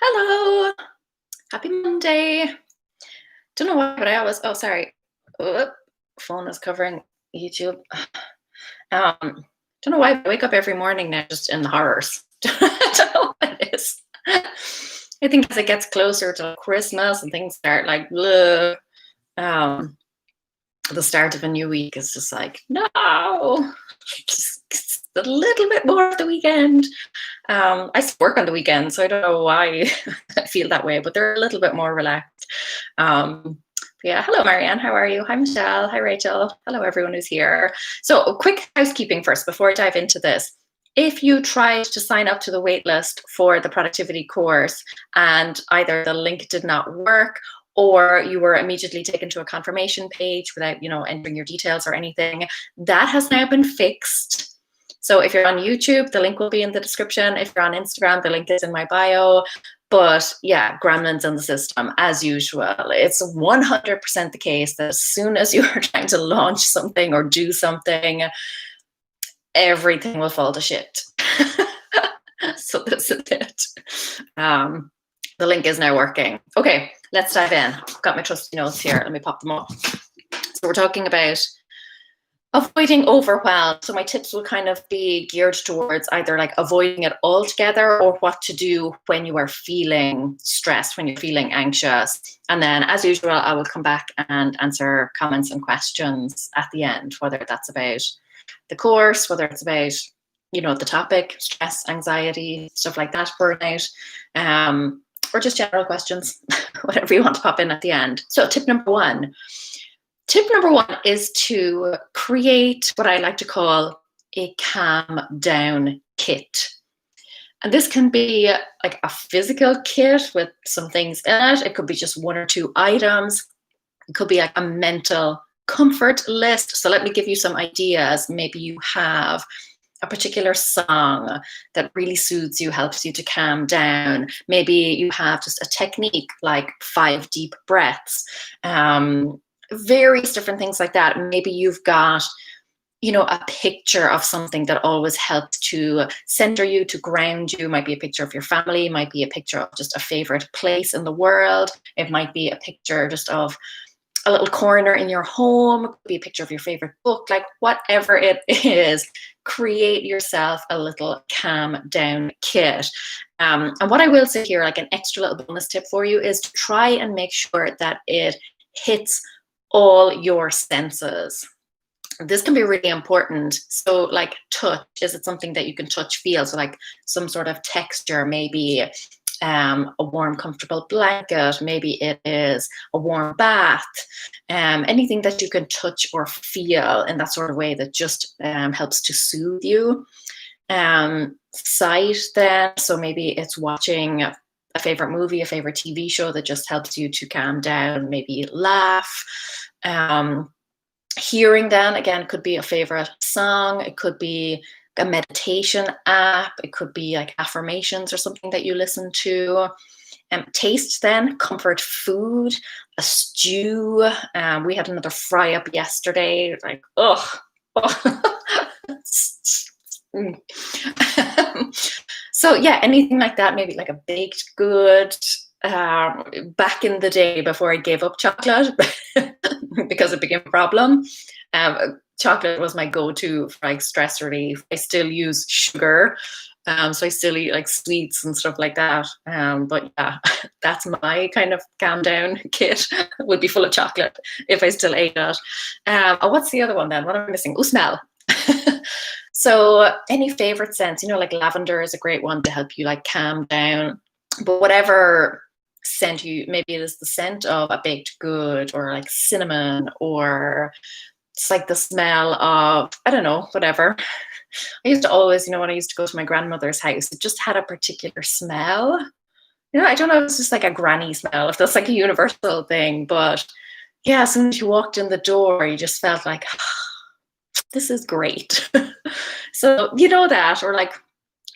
Hello. Happy Monday. Don't know why, but I always, oh, sorry. Oop, phone is covering YouTube. Don't know why I wake up every morning now just in the horrors. I don't know what it is. I think as it gets closer to Christmas and things start like, bleh, um, the start of a new week is just like, no, just a little bit more of the weekend. I still work on the weekend, so I don't know why I feel that way, but they're a little bit more relaxed. Yeah, hello, Marianne. How are you? Hi, Michelle. Hi, Rachel. Hello, everyone who's here. So, a quick housekeeping first before I dive into this. If you tried to sign up to the waitlist for the productivity course and either the link did not work or you were immediately taken to a confirmation page without, entering your details or anything, that has now been fixed. So if you're on YouTube, the link will be in the description. If you're on Instagram, the link is in my bio. But yeah, gremlins in the system, as usual. It's 100% the case that as soon as you are trying to launch something or do something, everything will fall to shit. So this is it. The link is now working. Okay, let's dive in. I've got my trusty notes here. Let me pop them up. So we're talking about avoiding overwhelm. So my tips will kind of be geared towards either like avoiding it altogether or what to do when you are feeling stressed, when you're feeling anxious. And then as usual, I will come back and answer comments and questions at the end, whether that's about the course, whether it's about, the topic, stress, anxiety, stuff like that, burnout, or just general questions, whatever you want to pop in at the end. So tip number one. Tip number one is to create what I like to call a calm down kit. And this can be like a physical kit with some things in it. It could be just one or two items. It could be like a mental comfort list. So let me give you some ideas. Maybe you have a particular song that really soothes you, helps you to calm down. Maybe you have just a technique like 5 deep breaths. Various different things like that. Maybe you've got, a picture of something that always helps to center you, to ground you. It might be a picture of your family, it might be a picture of just a favorite place in the world. It might be a picture just of a little corner in your home. It could be a picture of your favorite book, like whatever it is, create yourself a little calm down kit. And what I will say here, like an extra little bonus tip for you, is to try and make sure that it hits all your senses. This can be really important. So like touch, is it something that you can touch, feel? So like some sort of texture, maybe a warm, comfortable blanket, maybe it is a warm bath, anything that you can touch or feel in that sort of way that just helps to soothe you. Sight then, so maybe it's watching a favorite movie, a favorite TV show that just helps you to calm down, maybe laugh. Hearing then, again, could be a favorite song. It could be a meditation app. It could be like affirmations or something that you listen to. Taste then, comfort food, a stew. We had another fry up yesterday. Like, ugh. So yeah, anything like that, maybe like a baked good. Back in the day before I gave up chocolate because it became a problem, chocolate was my go-to for like stress relief. I still use sugar, so I still eat like sweets and stuff like that. But yeah, that's my kind of calm down kit. Would be full of chocolate if I still ate it. What's the other one then? What am I missing? Oh, smell. So any favorite scents, like lavender is a great one to help you like calm down. But whatever scent maybe it is the scent of a baked good or like cinnamon, or it's like the smell of, I don't know, whatever. I used to always, when I used to go to my grandmother's house, it just had a particular smell. I don't know if it's just like a granny smell, if that's like a universal thing, but yeah, as soon as you walked in the door, you just felt like, this is great. So that, or like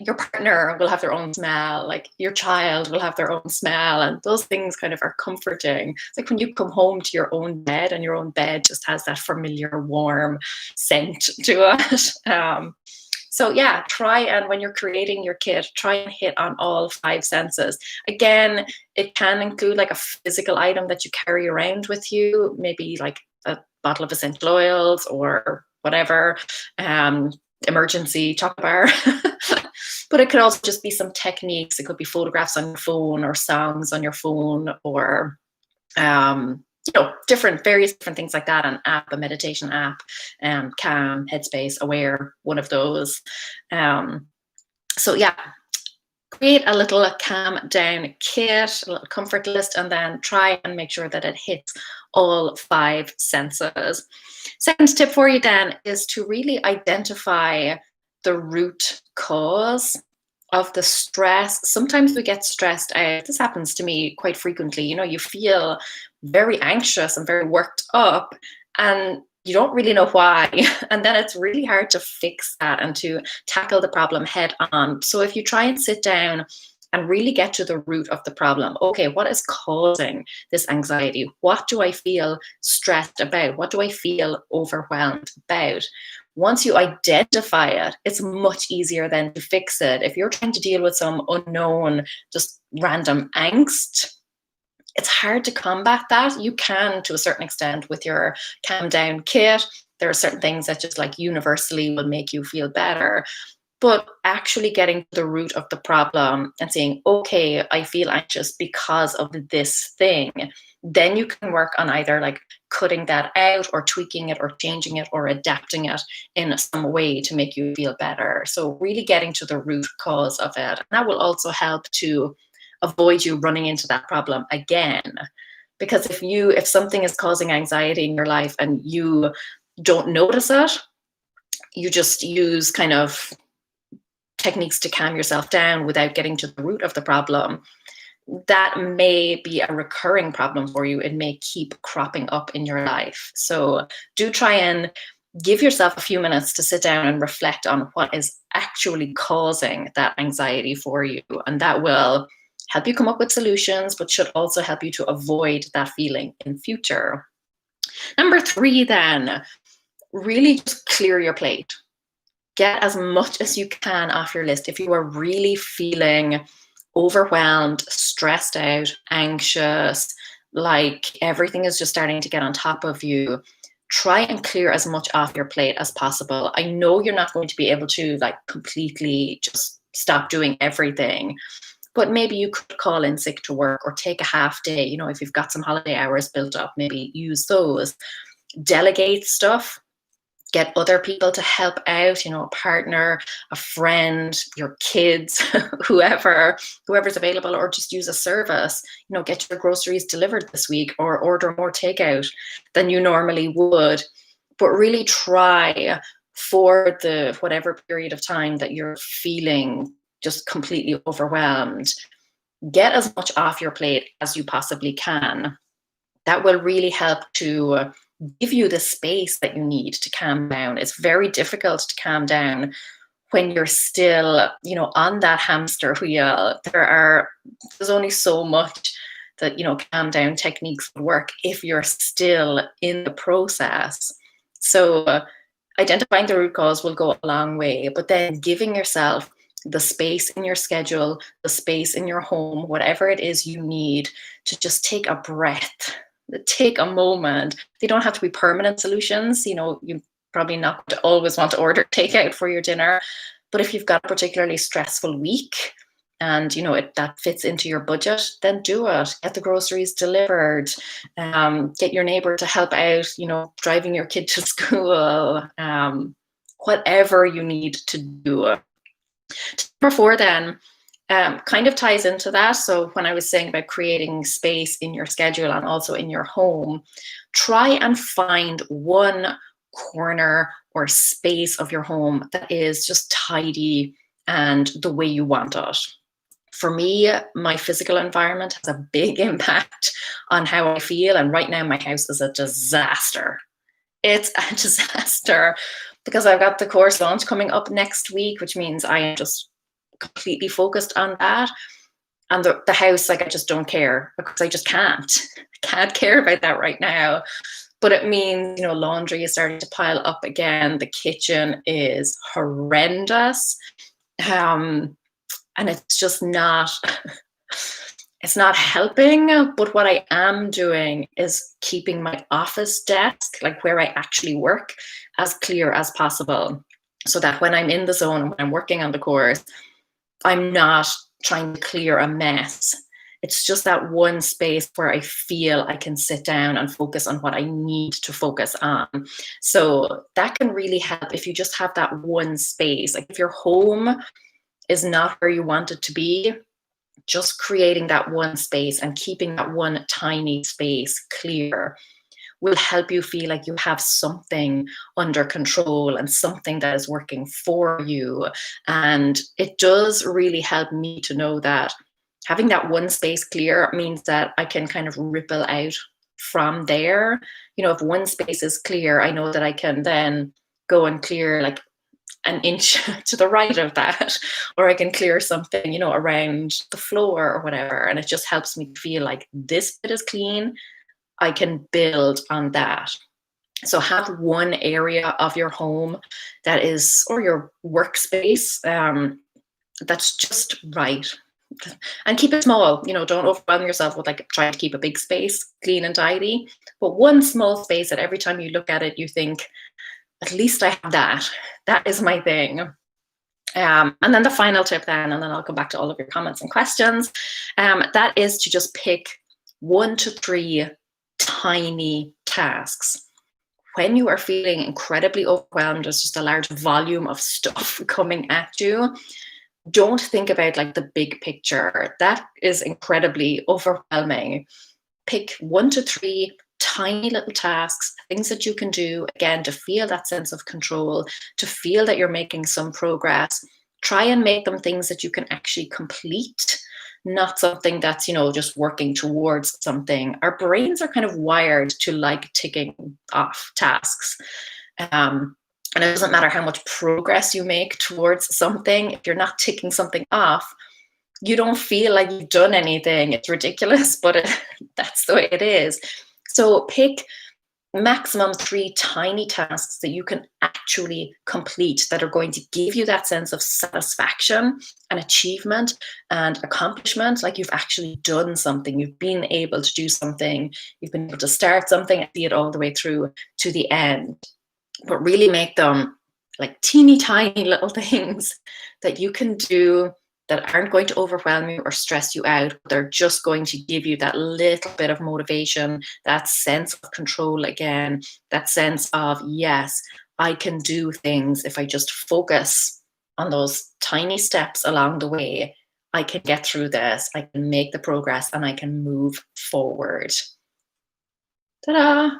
your partner will have their own smell, like your child will have their own smell, and those things kind of are comforting. It's like when you come home to your own bed and your own bed just has that familiar warm scent to it. So yeah, try, and when you're creating your kit, try and hit on all 5 senses. Again, it can include like a physical item that you carry around with you, maybe like a bottle of essential oils or whatever, emergency chocolate bar. But it could also just be some techniques. It could be photographs on your phone or songs on your phone, or various different things like that. An app, a meditation app, Calm, Headspace, Aware, one of those. So yeah, create a little calm down kit, a little comfort list, and then try and make sure that it hits all 5 senses. Second tip for you then is to really identify the root cause of the stress. Sometimes we get stressed out. This happens to me quite frequently. You feel very anxious and very worked up, and you don't really know why. And then it's really hard to fix that and to tackle the problem head on. So if you try and sit down and really get to the root of the problem, okay, what is causing this anxiety? What do I feel stressed about? What do I feel overwhelmed about? Once you identify it, it's much easier then to fix it. If you're trying to deal with some unknown, just random angst, it's hard to combat that. You can, to a certain extent, with your calm down kit. There are certain things that just like universally will make you feel better. But actually getting to the root of the problem and saying, okay, I feel anxious because of this thing, then you can work on either like cutting that out or tweaking it or changing it or adapting it in some way to make you feel better. So really getting to the root cause of it. And that will also help to avoid you running into that problem again. Because if something is causing anxiety in your life and you don't notice it, you just use kind of techniques to calm yourself down without getting to the root of the problem, that may be a recurring problem for you. It may keep cropping up in your life. So do try and give yourself a few minutes to sit down and reflect on what is actually causing that anxiety for you. And that will help you come up with solutions, but should also help you to avoid that feeling in future. Number 3, then, really just clear your plate. Get as much as you can off your list. If you are really feeling overwhelmed, stressed out, anxious, like everything is just starting to get on top of you, try and clear as much off your plate as possible. I know you're not going to be able to like completely just stop doing everything, but maybe you could call in sick to work or take a half day. If you've got some holiday hours built up, maybe use those. Delegate stuff. Get other people to help out, a partner, a friend, your kids, whoever's available, or just use a service. Get your groceries delivered this week or order more takeout than you normally would. But really try, for the whatever period of time that you're feeling just completely overwhelmed, get as much off your plate as you possibly can. That will really help to give you the space that you need to calm down. It's very difficult to calm down when you're still, on that hamster wheel. There's only so much that, calm down techniques would work if you're still in the process. So identifying the root cause will go a long way, but then giving yourself the space in your schedule, the space in your home, whatever it is you need to just take a breath, take a moment. They don't have to be permanent solutions. You probably not going to always want to order takeout for your dinner, but if you've got a particularly stressful week and that fits into your budget, then do it. Get the groceries delivered. Get your neighbor to help out. Driving your kid to school. Whatever you need to do. Number 4, then, kind of ties into that. So when I was saying about creating space in your schedule and also in your home, try and find one corner or space of your home that is just tidy and the way you want it. For me, my physical environment has a big impact on how I feel. And right now my house is a disaster. It's a disaster because I've got the course launch coming up next week, which means I am just completely focused on that. And the house, like, I just don't care because I just can't care about that right now. but it means, laundry is starting to pile up again. The kitchen is horrendous. And it's just not, it's not helping. But what I am doing is keeping my office desk, like where I actually work, as clear as possible, so that when I'm in the zone, when I'm working on the course, I'm not trying to clear a mess. It's just that one space where I feel I can sit down and focus on what I need to focus on. So that can really help if you just have that one space. Like if your home is not where you want it to be, just creating that one space and keeping that one tiny space clear will help you feel like you have something under control and something that is working for you. And it does really help me to know that having that one space clear means that I can kind of ripple out from there. If one space is clear, I know that I can then go and clear like an inch to the right of that, or I can clear something, around the floor or whatever. And it just helps me feel like this bit is clean. I can build on that. So have one area of your home that is, or your workspace, that's just right. And keep it small. Don't overwhelm yourself with like trying to keep a big space clean and tidy, but one small space that every time you look at it, you think, at least I have that. That is my thing. And then the final tip then, and then I'll come back to all of your comments and questions. That is to just pick 1 to 3 tiny tasks. When you are feeling incredibly overwhelmed, there's just a large volume of stuff coming at you. Don't think about like the big picture. That is incredibly overwhelming. Pick 1 to 3 tiny little tasks, things that you can do, again, to feel that sense of control, to feel that you're making some progress. Try and make them things that you can actually complete, not something that's, just working towards something. Our brains are kind of wired to like ticking off tasks. And it doesn't matter how much progress you make towards something. If you're not ticking something off, you don't feel like you've done anything. It's ridiculous, but that's the way it is. So pick maximum 3 tiny tasks that you can actually complete that are going to give you that sense of satisfaction and achievement and accomplishment, like you've actually done something, you've been able to do something, you've been able to start something and see it all the way through to the end. But really make them like teeny tiny little things that you can do that aren't going to overwhelm you or stress you out. They're just going to give you that little bit of motivation, that sense of control again, that sense of, yes, I can do things if I just focus on those tiny steps along the way. I can get through this, I can make the progress, and I can move forward. Ta-da!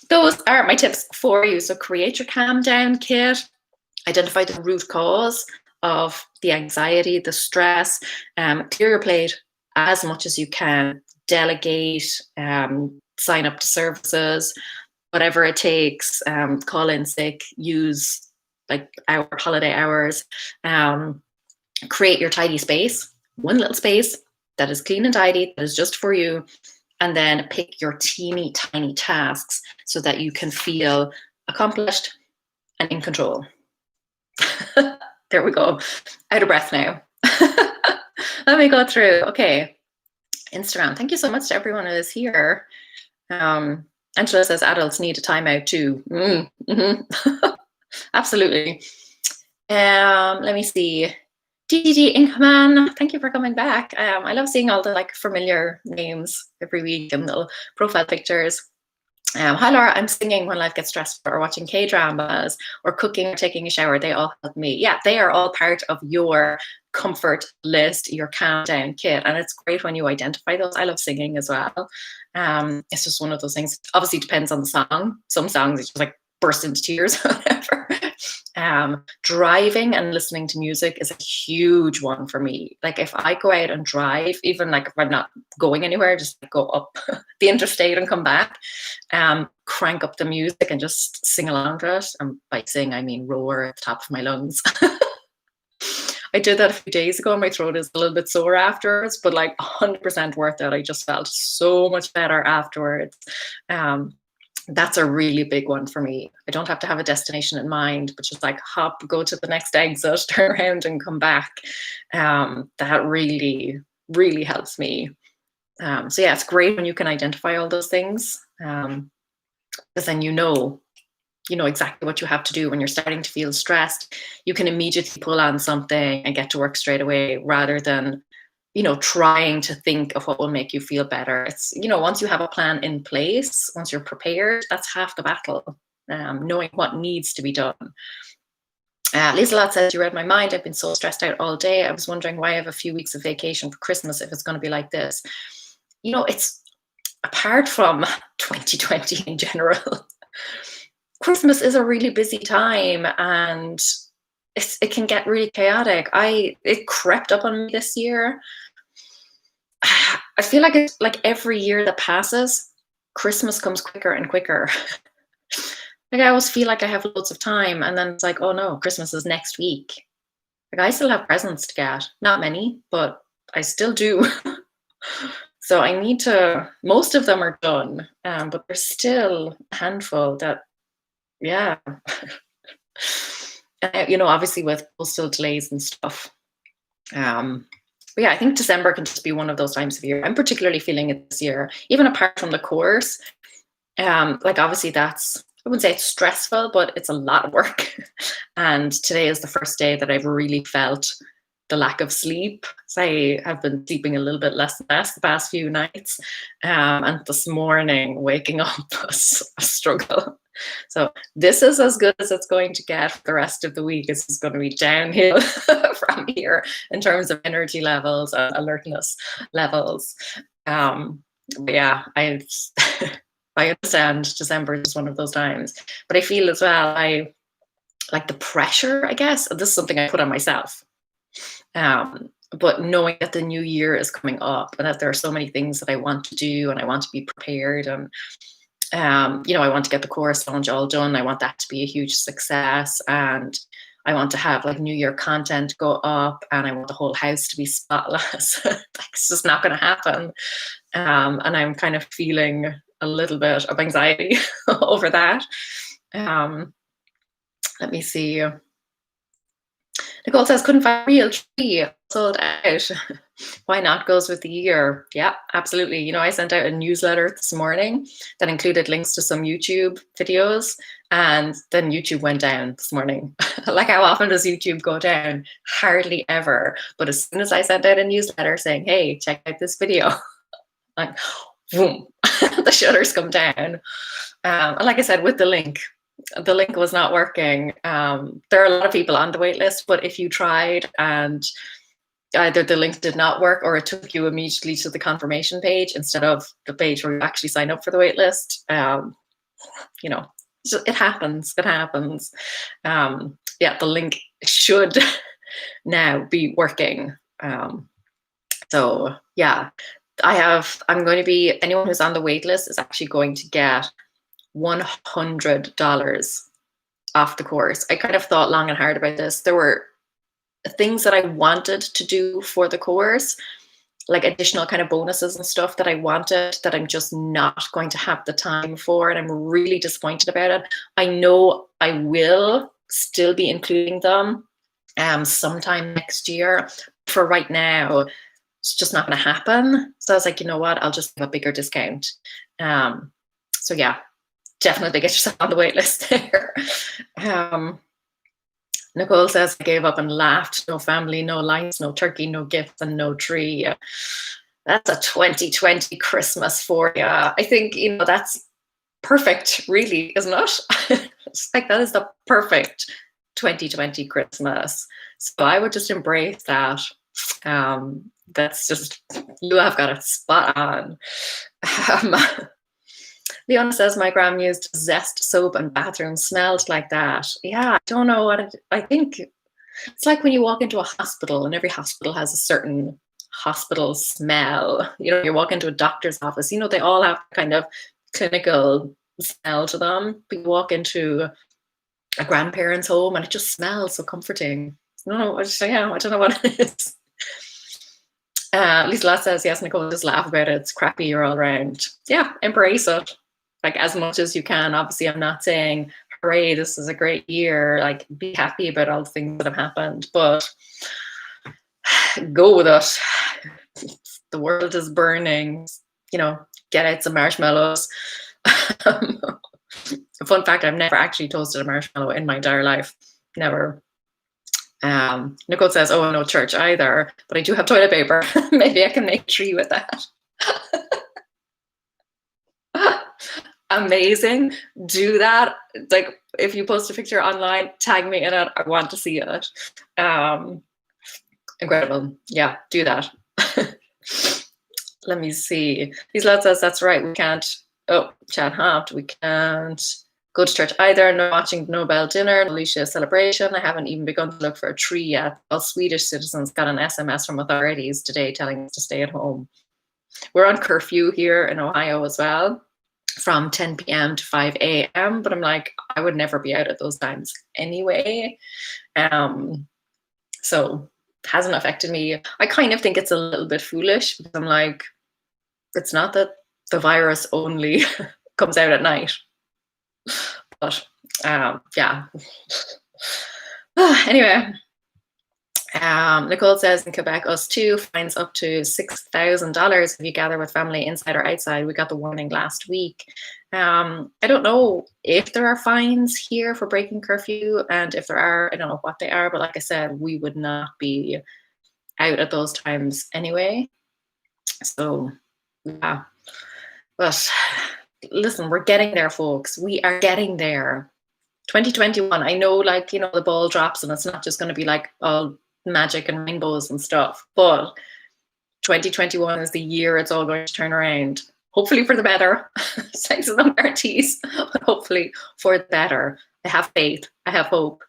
Those are my tips for you. So create your calm down kit, identify the root cause of the anxiety, the stress, clear your plate as much as you can, delegate, sign up to services, whatever it takes, call in sick, use like our holiday hours, create your tidy space, one little space that is clean and tidy, that is just for you, and then pick your teeny tiny tasks so that you can feel accomplished and in control. There we go. Out of breath now. Let me go through. Okay. Instagram. Thank you so much to everyone who is here. Angela says adults need a timeout too. Absolutely. Let me see. DDD Inkman, thank you for coming back. I love seeing all the like familiar names every week and little profile pictures. Hi Laura, I'm singing when life gets stressful or watching K-dramas or cooking or taking a shower. They all help me. Yeah, they are all part of your comfort list, your calm down kit. And it's great when you identify those. I love singing as well. It's just one of those things. Obviously depends on the song. Some songs you just like burst into tears or whatever. Driving and listening to music is a huge one for me. Like if I go out and drive, even like if I'm not going anywhere, just go up the interstate and come back, crank up the music and just sing along to it. And by sing, I mean roar at the top of my lungs. I did that a few days ago, and my throat is a little bit sore afterwards, but like 100% worth it. I just felt so much better afterwards. Um, that's a really big one for me. I don't have to have a destination in mind, but just like hop, go to the next exit, turn around and come back. That really, really helps me. So yeah, it's great when you can identify all those things, because then you know exactly what you have to do when you're starting to feel stressed. You can immediately pull on something and get to work straight away, rather than trying to think of what will make you feel better. It's once you have a plan in place, once you're prepared, that's half the battle. Knowing what needs to be done. Lisa says, you read my mind. I've been so stressed out all day. I was wondering why I have a few weeks of vacation for Christmas if it's going to be like this. It's apart from 2020 in general. Christmas is a really busy time, and it can get really chaotic. It crept up on me this year. I feel like it's like every year that passes, Christmas comes quicker and quicker. Like I always feel like I have loads of time, and then it's like, oh no, Christmas is next week. Like I still have presents to get. Not many, but I still do. So I need to, most of them are done, but there's still a handful that, yeah. Obviously with postal delays and stuff. But yeah, I think December can just be one of those times of year. I'm particularly feeling it this year, even apart from the course. Like obviously I wouldn't say it's stressful, but it's a lot of work. And today is the first day that I've really felt the lack of sleep. So I have been sleeping a little bit less and less the past few nights. And this morning, waking up was a struggle. So this is as good as it's going to get for the rest of the week. This is going to be downhill from here in terms of energy levels and alertness levels. But yeah, I understand December is one of those times. But I feel as well, I like the pressure, I guess. This is something I put on myself. But knowing that the new year is coming up and that there are so many things that I want to do and I want to be prepared, and I want to get the course launch all done. I want that to be a huge success, and I want to have like New Year content go up, and I want the whole house to be spotless. It's just not going to happen. And I'm kind of feeling a little bit of anxiety over that. Let me see. Nicole says, couldn't find a real tree, sold out. Why not goes with the year? Yeah, absolutely. I sent out a newsletter this morning that included links to some YouTube videos, and then YouTube went down this morning. Like how often does YouTube go down? Hardly ever. But as soon as I sent out a newsletter saying, hey, check out this video, like, boom, the shutters come down. And like I said, with the link was not working. There are a lot of people on the wait list, but if you tried and either the link did not work or it took you immediately to the confirmation page instead of the page where you actually sign up for the wait list, it happens. Yeah, the link should now be working. So yeah, I'm going to be, anyone who's on the wait list is actually going to get $100 off the course. I kind of thought long and hard about this. There were things that I wanted to do for the course, like additional kind of bonuses and stuff that I wanted that I'm just not going to have the time for, and I'm really disappointed about it. I know I will still be including them sometime next year. For right now, it's just not going to happen. So I was like, you know what? I'll just have a bigger discount. So yeah, definitely get yourself on the wait list there. Nicole says, I gave up and laughed. No family, no lights, no turkey, no gifts, and no tree. That's a 2020 Christmas for you. I think, that's perfect, really, isn't it? It's like that is the perfect 2020 Christmas. So I would just embrace that. That's just, you have got it spot on. Leona says, my gram used Zest soap and bathroom smelled like that. Yeah, I don't know what I think it's like when you walk into a hospital, and every hospital has a certain hospital smell. You walk into a doctor's office, they all have kind of clinical smell to them. But you walk into a grandparent's home and it just smells so comforting. No, I don't know what it is. Lisa Lott says, yes, Nicole, just laugh about it. It's crappy year all around. Yeah, embrace it. Like as much as you can. Obviously, I'm not saying, hooray, this is a great year. Like be happy about all the things that have happened, but go with it. The world is burning. You know, get out some marshmallows. Fun fact, I've never actually toasted a marshmallow in my entire life. Never. Nicole says, oh, no church either, but I do have toilet paper. Maybe I can make 3 with that. Amazing. Do that. Like if you post a picture online, tag me in it. I want to see it. Incredible. Yeah, do that. Let me see. These lads says, that's right. We can't. Oh, chat hopped. We can't go to church either. No watching Nobel dinner, Alicia celebration. I haven't even begun to look for a tree yet. All Swedish citizens got an SMS from authorities today telling us to stay at home. We're on curfew here in Ohio as well, from 10 p.m. to 5 a.m. But I'm like, I would never be out at those times anyway. So it hasn't affected me. I kind of think it's a little bit foolish because I'm like, it's not that the virus only comes out at night. But yeah. Anyway, Nicole says in Quebec, us too, fines up to $6,000 if you gather with family inside or outside. We got the warning last week. I don't know if there are fines here for breaking curfew, and if there are, I don't know what they are, but like I said, we would not be out at those times anyway. So yeah, but listen, we're getting there, folks. We are getting there. 2021, I know, like, you know, the ball drops and it's not just going to be like all magic and rainbows and stuff, but 2021 is the year it's all going to turn around. Hopefully for the better. Sex and no guarantees, but hopefully for the better. I have faith. I have hope.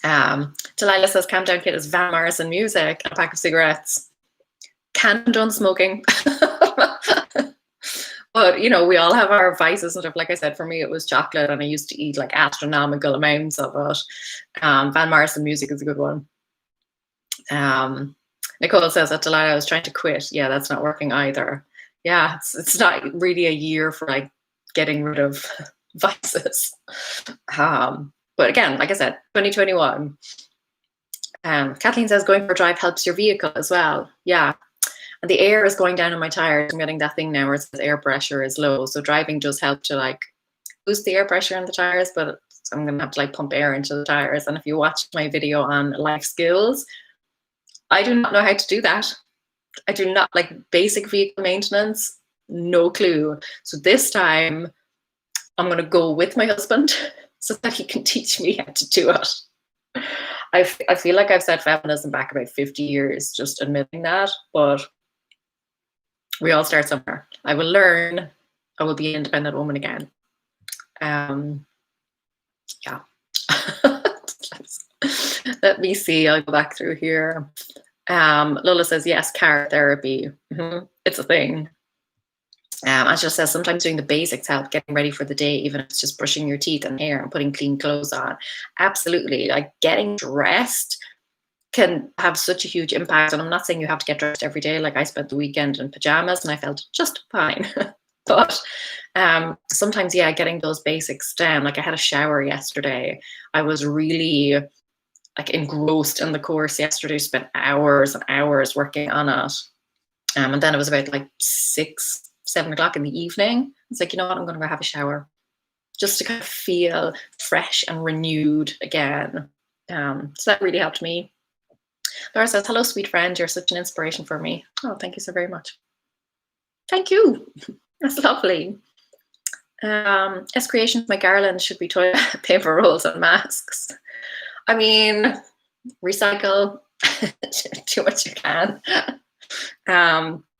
Delilah says, calm down, kid, is Van Morrison music and a pack of cigarettes. Condone smoking. But, you know, we all have our vices and stuff. Like I said, for me, it was chocolate, and I used to eat like astronomical amounts of it. Van Morrison music is a good one. Nicole says that Delilah was trying to quit. Yeah, that's not working either. Yeah, it's not really a year for like getting rid of vices. But again, like I said, 2021. Kathleen says going for a drive helps your vehicle as well. Yeah. And the air is going down in my tires. I'm getting that thing now where it says air pressure is low. So driving does help to like boost the air pressure in the tires, but I'm going to have to like pump air into the tires. And if you watch my video on life skills, I do not know how to do that. I do not, like, basic vehicle maintenance, no clue. So this time I'm going to go with my husband so that he can teach me how to do it. I feel like I've set feminism back about 50 years, just admitting that, but we all start somewhere. I will learn. I will be an independent woman again. Yeah. Let me see. I'll go back through here. Lola says, yes, car therapy. It's a thing. Angela says, sometimes doing the basics help, getting ready for the day, even if it's just brushing your teeth and hair and putting clean clothes on. Absolutely. Like getting dressed can have such a huge impact. And I'm not saying you have to get dressed every day. Like I spent the weekend in pajamas and I felt just fine. But sometimes, yeah, getting those basics down. Like I had a shower yesterday. I was really like engrossed in the course yesterday, spent hours and hours working on it. And then it was about like 6, 7 o'clock in the evening. It's like, you know what, I'm going to go have a shower just to kind of feel fresh and renewed again. So that really helped me. Laura says, hello, sweet friend. You're such an inspiration for me. Oh, thank you so very much. Thank you. That's lovely. S Creations, my garland should be toilet paper rolls and masks. I mean, recycle, do what you can.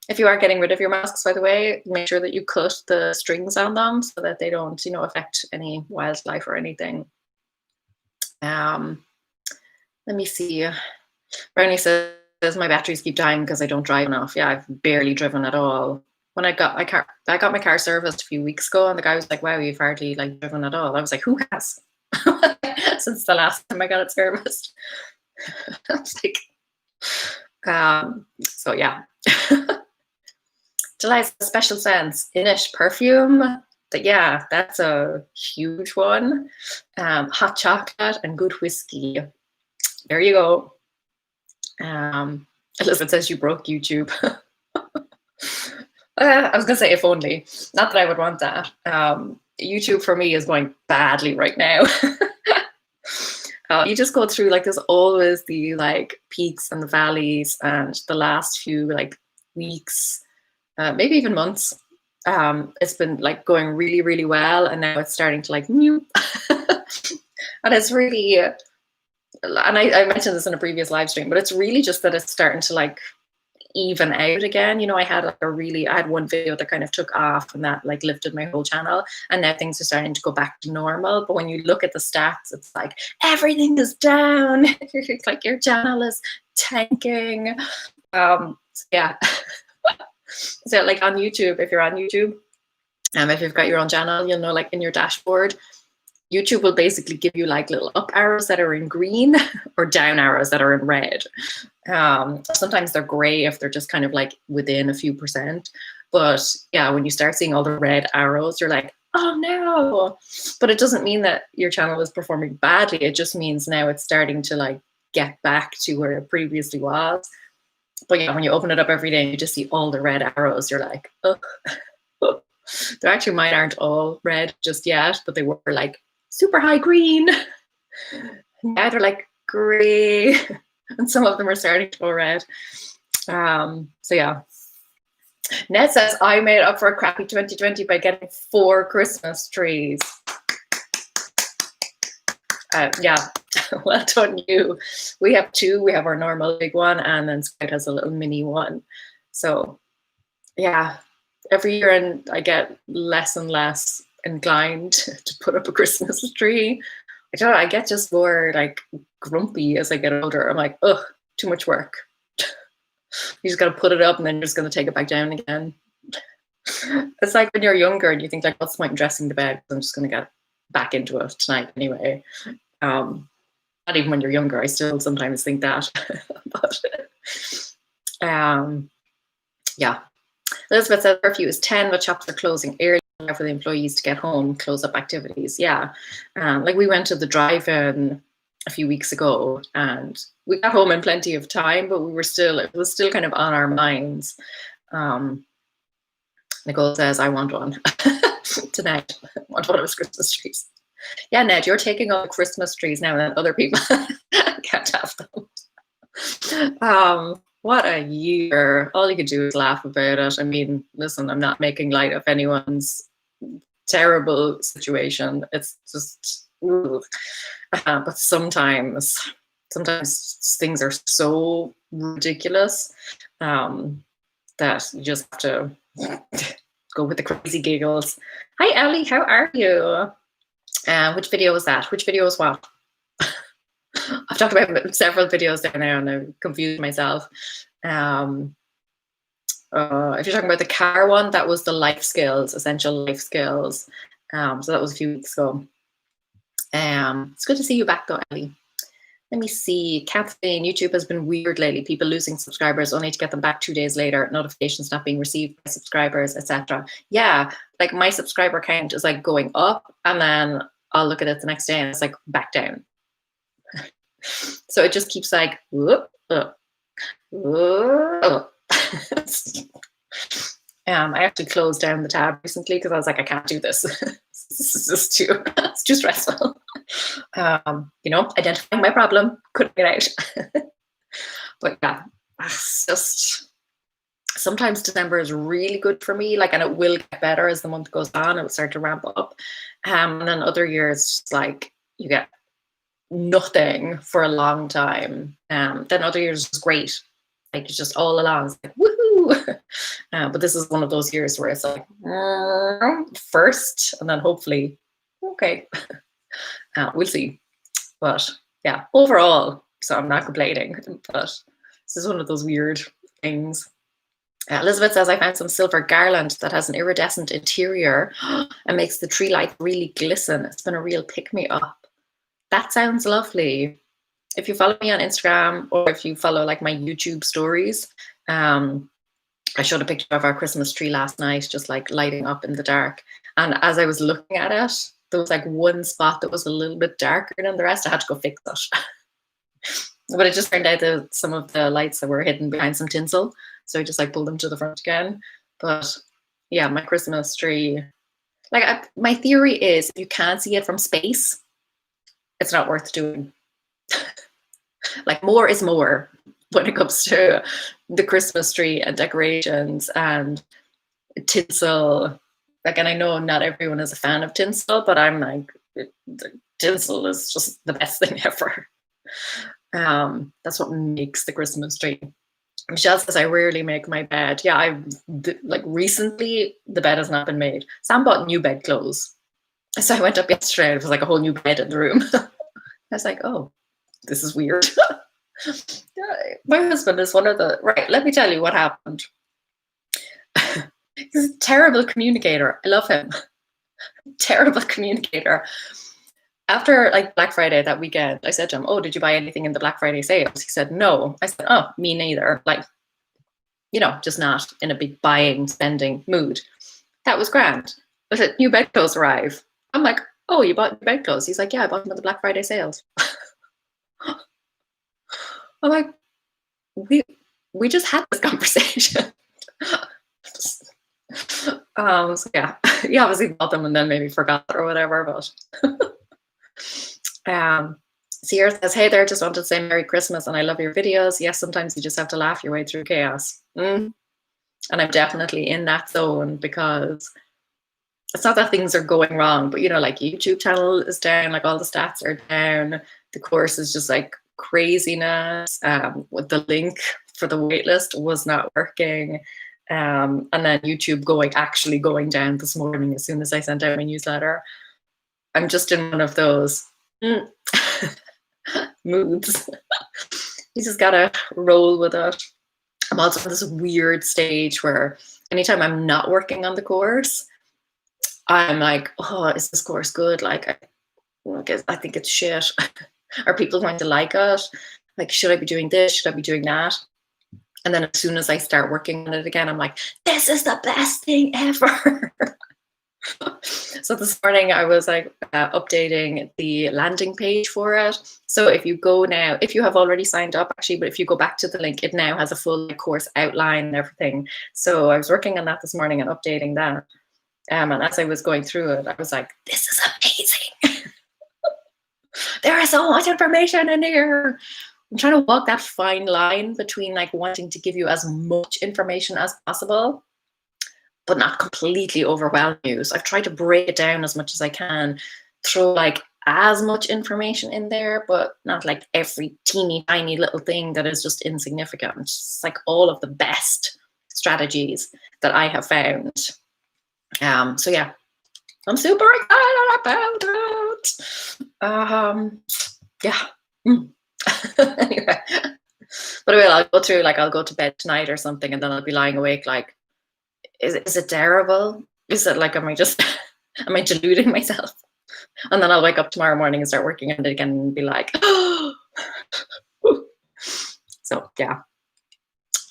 If you are getting rid of your masks, by the way, make sure that you cut the strings on them so that they don't, you know, affect any wildlife or anything. Let me see. Brownie says, my batteries keep dying because I don't drive enough. Yeah, I've barely driven at all. When I got my car serviced a few weeks ago, and the guy was like, wow, you've hardly like driven at all. I was like, who has? Since the last time I got it serviced. It's like, so yeah. July's a special sense. Inish perfume. But yeah, that's a huge one. Hot chocolate and good whiskey. There you go. Elizabeth says you broke YouTube. I was gonna say if only. Not that I would want that. YouTube for me is going badly right now. You just go through like there's always the like peaks and the valleys, and the last few like weeks, maybe even months, it's been like going really, really well, and now it's starting to like and it's really and I mentioned this in a previous live stream, but it's really just that it's starting to like even out again. You know, I had one video that kind of took off and that like lifted my whole channel, and now things are starting to go back to normal. But when you look at the stats, it's like everything is down. It's like your channel is tanking. Yeah. So like on YouTube, if you're on YouTube, if you've got your own channel, you'll know like in your dashboard, YouTube will basically give you like little up arrows that are in green or down arrows that are in red. Sometimes they're gray if they're just kind of like within a few percent. But yeah, when you start seeing all the red arrows, you're like, oh no. But it doesn't mean that your channel is performing badly. It just means now it's starting to like get back to where it previously was. But yeah, when you open it up every day and you just see all the red arrows, you're like, ugh. They're actually, mine aren't all red just yet, but they were like super high green. Now they're like gray, and some of them are starting to go red. So yeah. Ned says, I made up for a crappy 2020 by getting 4 Christmas trees. Yeah, well done you. We have 2. We have our normal big one, and then Scout has a little mini one. So yeah, every year and I get less and less inclined to put up a Christmas tree. I don't know, I get just more like grumpy as I get older. I'm like, ugh, too much work. You just got to put it up and then you're just going to take it back down again. It's like when you're younger and you think like, what's the point in dressing the bed? I'm just going to get back into it tonight anyway. Not even when you're younger, I still sometimes think that. But yeah. Elizabeth said curfew is 10, but shops are closing early for the employees to get home, close up activities. Yeah. Like we went to the drive-in a few weeks ago and we got home in plenty of time, but it was still kind of on our minds. Nicole says, I want one tonight. I want one of his Christmas trees. Yeah, Ned, you're taking all the Christmas trees now and other people can't have them. What a year. All you could do is laugh about it. I mean, listen, I'm not making light of anyone's terrible situation. It's just, but sometimes things are so ridiculous that you just have to go with the crazy giggles. Hi, Ellie, how are you? Which video was that? Which video was what? I've talked about several videos there now and I've confused myself. If you're talking about the car one, that was the life skills, essential life skills. So that was a few weeks ago. It's good to see you back though, Ellie. Let me see. Kathleen, YouTube has been weird lately. People losing subscribers only to get them back 2 days later. Notifications not being received by subscribers, etc. Yeah, like my subscriber count is like going up and then I'll look at it the next day and it's like back down. So it just keeps like, whoop, whoop. I actually closed down the tab recently because I was like, I can't do this. This is just it's too stressful. You know, identifying my problem, couldn't get out. But yeah, it's just sometimes December is really good for me, like, and it will get better as the month goes on. It will start to ramp up. And then other years, just like you get nothing for a long time. Then other years is great. Like it's just all along, it's like woohoo. But this is one of those years where it's like first, and then hopefully, okay, we'll see. But yeah, overall, so I'm not complaining. But this is one of those weird things. Elizabeth says, I found some silver garland that has an iridescent interior and makes the tree light really glisten. It's been a real pick-me-up. That sounds lovely. if you follow me on Instagram, or if you follow like my YouTube stories, I showed a picture of our Christmas tree last night, just like lighting up in the dark. And as I was looking at it, there was like one spot that was a little bit darker than the rest. I had to go fix it. But it just turned out that some of the lights that were hidden behind some tinsel. So I just like pulled them to the front again. But yeah, my Christmas tree, like my theory is if you can't see it from space, it's not worth doing. Like more is more when it comes to the Christmas tree and decorations and tinsel. Like, and I know not everyone is a fan of tinsel, but I'm like, tinsel is just the best thing ever. That's what makes the Christmas tree. Michelle says I rarely make my bed. Yeah, like recently the bed has not been made. Sam bought new bed clothes. So I went up yesterday and it was like a whole new bed in the room. I was like, oh, this is weird. My husband is one of the, right, let me tell you what happened. He's a terrible communicator. I love him. Terrible communicator. After like Black Friday that weekend, I said to him, oh, did you buy anything in the Black Friday sales? He said, no. I said, oh, me neither. Like, you know, just not in a big buying, spending mood. That was grand. I said, new bedclothes arrive. I'm like, oh, you bought new bedclothes? He's like, yeah, I bought them at the Black Friday sales. I'm like, we just had this conversation. So yeah, he obviously bought them and then maybe forgot or whatever, but Sierra says, hey there, just wanted to say Merry Christmas and I love your videos. Yes, sometimes you just have to laugh your way through chaos. And I'm definitely in that zone because it's not that things are going wrong, but you know, like YouTube channel is down, like all the stats are down. The course is just like craziness. With the link for the waitlist was not working. And then YouTube actually going down this morning as soon as I sent out my newsletter. I'm just in one of those moods. You just gotta roll with it. I'm also in this weird stage where anytime I'm not working on the course, I'm like, oh, is this course good? Like, I think it's shit. Are people going to like it? Like, should I be doing this? Should I be doing that? And then as soon as I start working on it again, I'm like, this is the best thing ever. So this morning I was like updating the landing page for it. So if you go now, if you have already signed up actually, but if you go back to the link, it now has a full course outline and everything. So I was working on that this morning and updating that. And as I was going through it, I was like, this is amazing. There is so much information in here. I'm trying to walk that fine line between like wanting to give you as much information as possible, but not completely overwhelm you. So I've tried to break it down as much as I can, throw like as much information in there, but not like every teeny tiny little thing that is just insignificant. It's like all of the best strategies that I have found. So yeah, I'm super excited about it. Yeah. Anyway, but I'll go through, like I'll go to bed tonight or something and then I'll be lying awake like, is it terrible? Is it like, am I deluding myself? And then I'll wake up tomorrow morning and start working on it again and be like, oh. So yeah.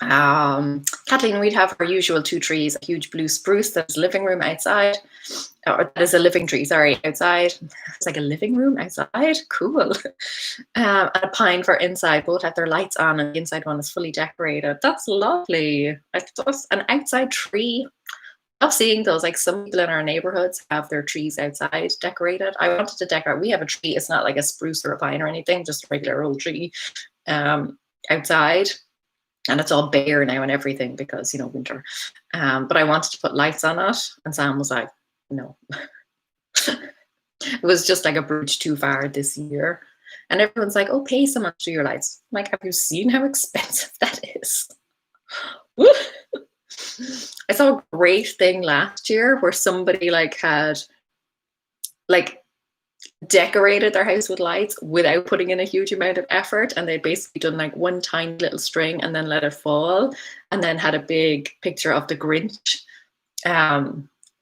Kathleen, we'd have our usual 2 trees, a huge blue spruce that's living room outside, or that is a living tree, sorry, outside. It's like a living room outside, cool. And a pine for inside, both have their lights on and the inside one is fully decorated. That's lovely. That's an outside tree. I love seeing those, like some people in our neighborhoods have their trees outside decorated. I wanted to decorate, we have a tree, it's not like a spruce or a pine or anything, just a regular old tree outside. And it's all bare now and everything because, you know, winter. But I wanted to put lights on it. And Sam was like, no. It was just like a bridge too far this year. And everyone's like, oh, pay someone to do your lights. I'm like, have you seen how expensive that is? I saw a great thing last year where somebody like had like decorated their house with lights without putting in a huge amount of effort, and they'd basically done like one tiny little string and then let it fall, and then had a big picture of the Grinch,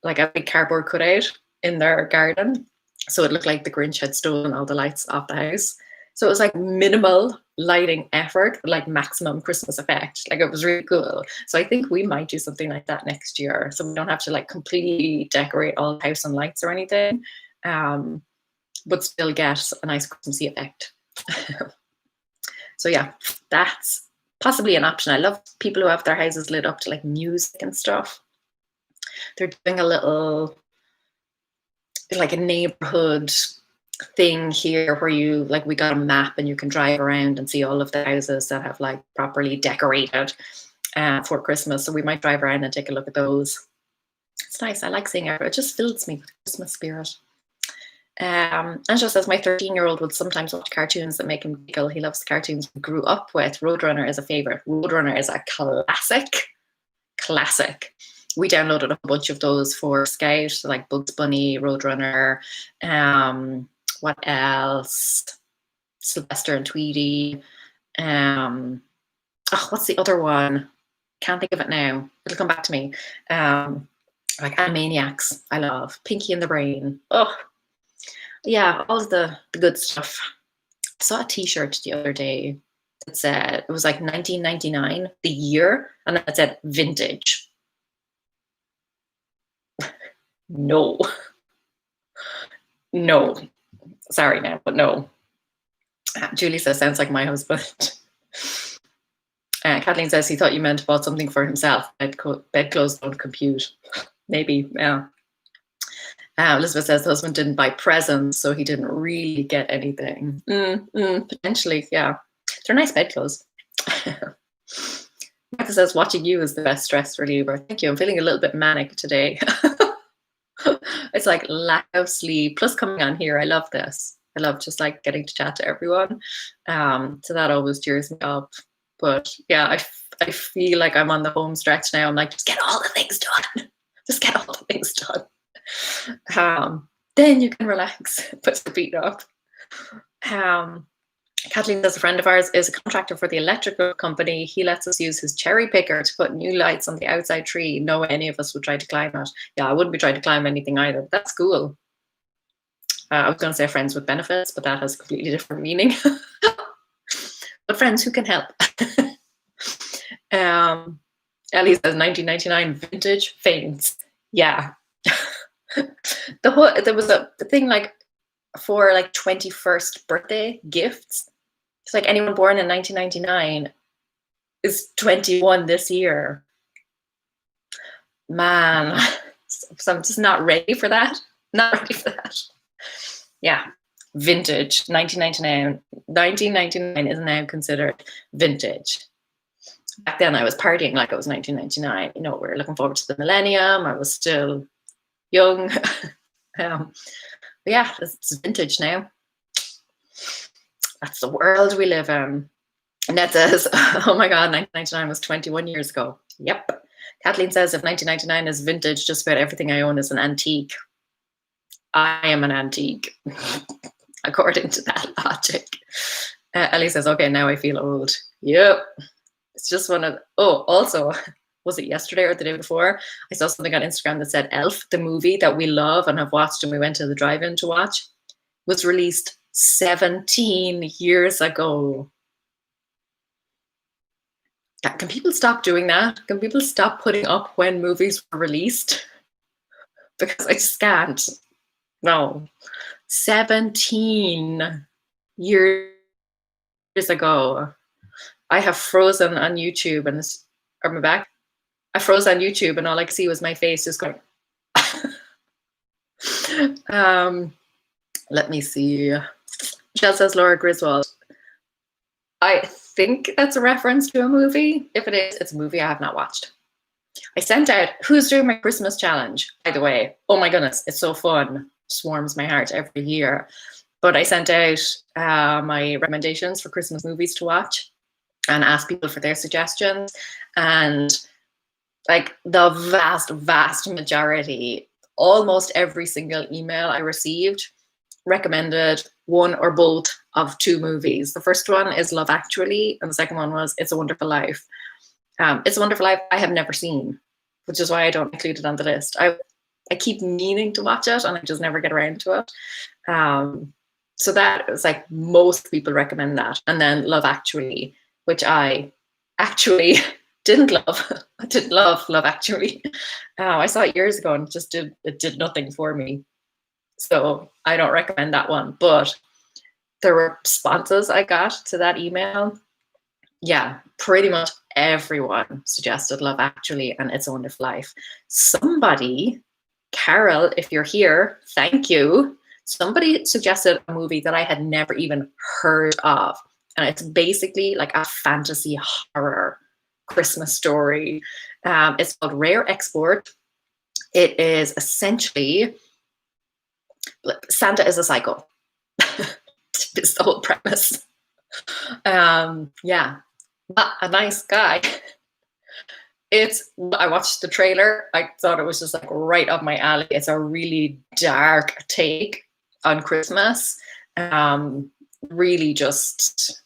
like a big cardboard cutout in their garden, so it looked like the Grinch had stolen all the lights off the house. So it was like minimal lighting effort, but like maximum Christmas effect. Like it was really cool. So I think we might do something like that next year. So we don't have to like completely decorate all the house and lights or anything, but still get a nice Christmassy effect. So yeah, that's possibly an option. I love people who have their houses lit up to like music and stuff. They're doing a little, like a neighborhood thing here where you like, we got a map and you can drive around and see all of the houses that have like properly decorated for Christmas. So we might drive around and take a look at those. It's nice. I like seeing it. It just fills me with Christmas spirit. And just as my 13-year-old would sometimes watch cartoons that make him giggle, he loves the cartoons we grew up with. Roadrunner is a favorite. Roadrunner is a classic. We downloaded a bunch of those for Scout, so like Bugs Bunny, Roadrunner, what else? Sylvester and Tweety. What's the other one? Can't think of it now. It'll come back to me. Like Animaniacs, I love. Pinky and the Brain. Oh, yeah, all of the good stuff. I saw a t-shirt the other day that said, it was like 1999, the year, and it said vintage. No. Sorry now, but no. Julie says, sounds like my husband. Kathleen says he thought you meant bought something for himself. Bedclothes don't compute. Maybe, yeah. Elizabeth says the husband didn't buy presents, so he didn't really get anything. Potentially, yeah. They're nice bedclothes. Martha says watching you is the best stress reliever. Thank you. I'm feeling a little bit manic today. It's like lack of sleep plus coming on here. I love this. I love just like getting to chat to everyone. So that always cheers me up. But yeah, I feel like I'm on the home stretch now. I'm like, just get all the things done. Just get all the things done. Then you can relax, put the feet up. Kathleen says a friend of ours is a contractor for the electrical company. He lets us use his cherry picker to put new lights on the outside tree. No way any of us would try to climb it. Yeah, I wouldn't be trying to climb anything either. But that's cool. I was going to say friends with benefits, but that has a completely different meaning. But friends who can help. Ellie says 1999 vintage faints. Yeah. There was a thing like for like 21st birthday gifts. It's like anyone born in 1999 is 21 this year. Man, so I'm just not ready for that. Not ready for that. Yeah, vintage 1999. 1999 is now considered vintage. Back then I was partying like it was 1999. You know, we were looking forward to the millennium. I was still young. But yeah, it's vintage now. That's the world we live in. Annette says, oh my God, 1999 was 21 years ago. Yep. Kathleen says, if 1999 is vintage, just about everything I own is an antique. I am an antique, according to that logic. Ellie says, okay, now I feel old. Yep. It's just one of, also, was it yesterday or the day before? I saw something on Instagram that said Elf, the movie that we love and have watched and we went to the drive-in to watch, was released 17 years ago. Can people stop doing that? Can people stop putting up when movies were released? Because I just can't. No. 17 years ago. I have frozen on YouTube and am I back? I froze on YouTube and all I could see was my face just going. Let me see. Michelle says Laura Griswold. I think that's a reference to a movie. If it is, it's a movie I have not watched. I sent out who's doing my Christmas challenge, by the way. Oh my goodness, it's so fun. Just warms my heart every year. But I sent out my recommendations for Christmas movies to watch and asked people for their suggestions. And like the vast majority, almost every single email I received recommended one or both of two movies. The first one is Love Actually, and the second one was It's a Wonderful Life. It's a Wonderful Life I have never seen, which is why I don't include it on the list. I keep meaning to watch it and I just never get around to it. So that was like, most people recommend that. And then Love Actually, which I actually didn't love. I didn't love Love Actually. I saw it years ago and it did nothing for me. So I don't recommend that one. But the responses I got to that email, yeah, pretty much everyone suggested Love Actually and It's a Wonderful Life. Somebody, Carol, if you're here, thank you. Somebody suggested a movie that I had never even heard of. And it's basically like a fantasy horror Christmas story. It's called Rare Export. It is essentially Santa is a psycho. It's the whole premise. Yeah, not a nice guy. I watched the trailer. I thought it was just like right up my alley. It's a really dark take on Christmas. Really just,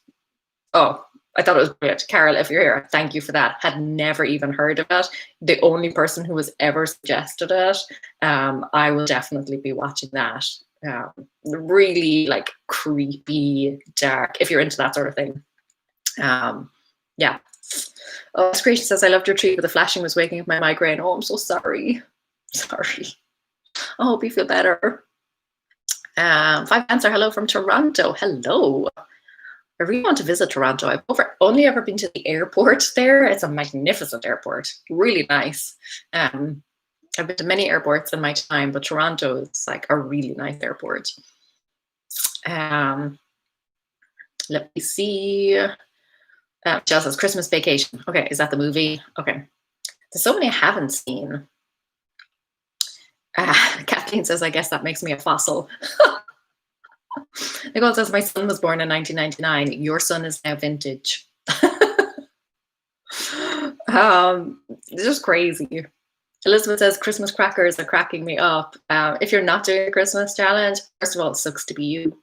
oh, I thought it was brilliant. Carol, if you're here, thank you for that. Had never even heard of it. The only person who has ever suggested it. I will definitely be watching that. Really like creepy, dark, if you're into that sort of thing. Yeah. Oh, Creation says, I loved your treat, but the flashing was waking up my migraine. Oh, I'm so sorry. Sorry. I hope you feel better. Five Answer, hello from Toronto. Hello. I really want to visit Toronto. I've only ever been to the airport there. It's a magnificent airport. Really nice. I've been to many airports in my time, but Toronto is like a really nice airport. Let me see. Jill says Christmas Vacation. Okay, is that the movie? Okay. There's so many I haven't seen. Kathleen says, I guess that makes me a fossil. Nicole says, my son was born in 1999. Your son is now vintage. It's just crazy. Elizabeth says, Christmas crackers are cracking me up. If you're not doing a Christmas challenge, first of all, it sucks to be you.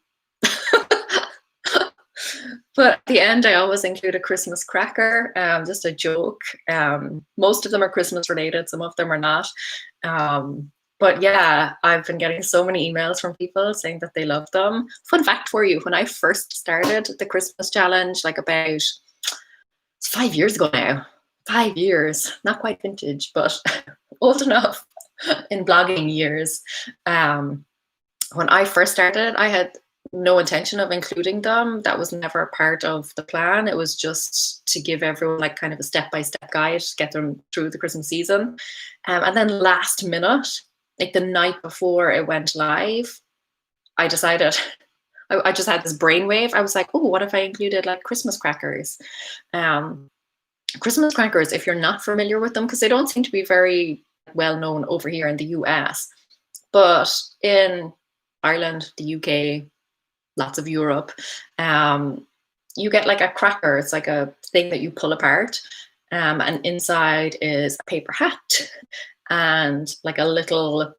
But at the end, I always include a Christmas cracker, just a joke. Most of them are Christmas related. Some of them are not. But yeah, I've been getting so many emails from people saying that they love them. Fun fact for you, when I first started the Christmas challenge, like about 5 years ago now, 5 years, not quite vintage, but old enough in blogging years. When I first started, I had no intention of including them. That was never a part of the plan. It was just to give everyone like kind of a step-by-step guide to get them through the Christmas season. And then last minute, like the night before it went live, I decided, I just had this brainwave. I was like, oh, what if I included like Christmas crackers? Christmas crackers, if you're not familiar with them, because they don't seem to be very well known over here in the US, but in Ireland, the UK, lots of Europe, you get like a cracker. It's like a thing that you pull apart, and inside is a paper hat and like a little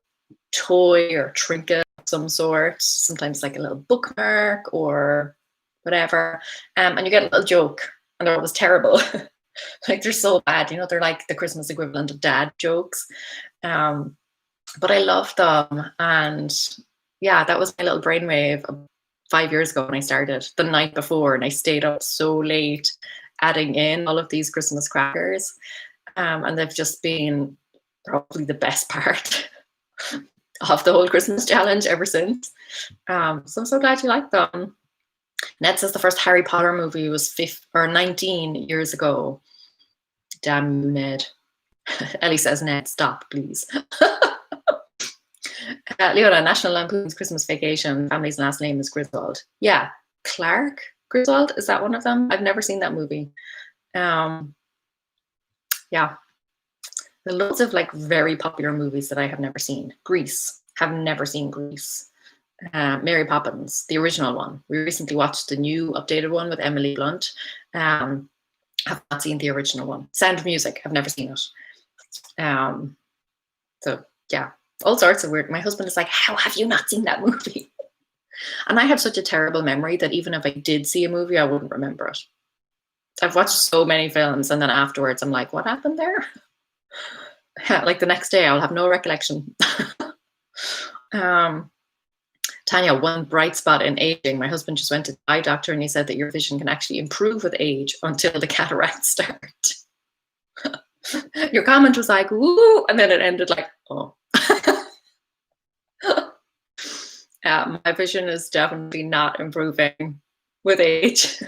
toy or trinket of some sort, sometimes like a little bookmark or whatever, and you get a little joke, and they're always terrible. Like they're so bad, you know, they're like the Christmas equivalent of dad jokes, but I love them. And yeah, that was my little brainwave 5 years ago when I started, the night before, and I stayed up so late adding in all of these Christmas crackers, and they've just been probably the best part of the whole Christmas challenge ever since. So I'm so glad you like them. Ned says the first Harry Potter movie was 19 years ago. Damn you, Ned. Ellie says, Ned, stop, please. Leona, National Lampoon's Christmas Vacation, family's last name is Griswold. Yeah, Clark Griswold, is that one of them? I've never seen that movie. Yeah, there are loads of like very popular movies that I have never seen. Grease, have never seen Grease. Mary Poppins, the original one. We recently watched the new updated one with Emily Blunt. Have not seen the original one. Sound of Music, I've never seen it. So yeah, all sorts of weird. My husband is like, how have you not seen that movie? And I have such a terrible memory that even if I did see a movie, I wouldn't remember it. I've watched so many films and then afterwards I'm like, what happened there? Like the next day I'll have no recollection. Tanya, one bright spot in aging. My husband just went to the eye doctor and he said that your vision can actually improve with age until the cataracts start. Your comment was like, woo, and then it ended like, oh. My vision is definitely not improving with age.